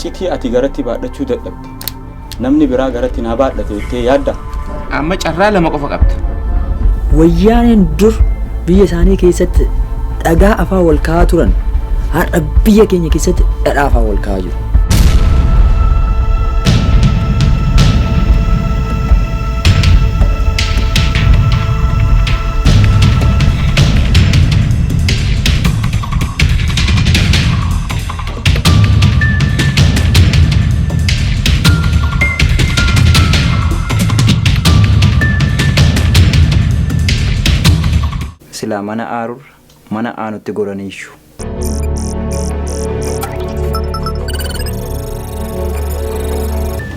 iccitii ati garatti baadhachuu dadhabde namni biraa garatti naa baadhate ittee yaadda amma carraa lama qofa qabda wayyaaneen dur biyya isaanii keessatti dhagaa afaan wal kaa'aa turan har'a biyya keenya keessatti dhadhaa afaan wal kaa'aa jiru. Sila mana aarur mana aanutti goraniishu.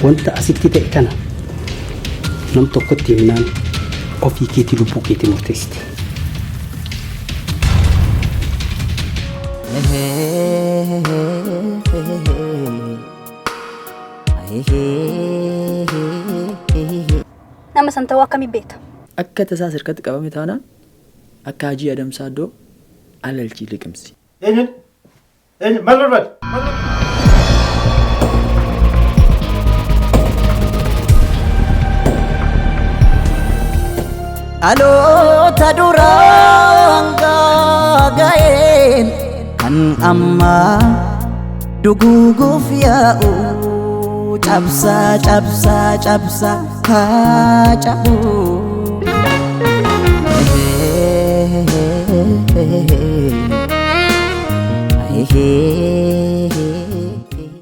Wanta asitti ta'e kana nam tokkotti himnaan ofii keetii lubbuu keetii murteessite. Nama santa waa kamii beekta? Akka tasaa sirkatti qabame taanaan akka hajii adamsaa iddoo alalchii liqimsi. Maal barbaade? Dhaloota duraan gaaga'een kan ammaa duguuguuf yaa'u cabsaa haa cabu. Hey,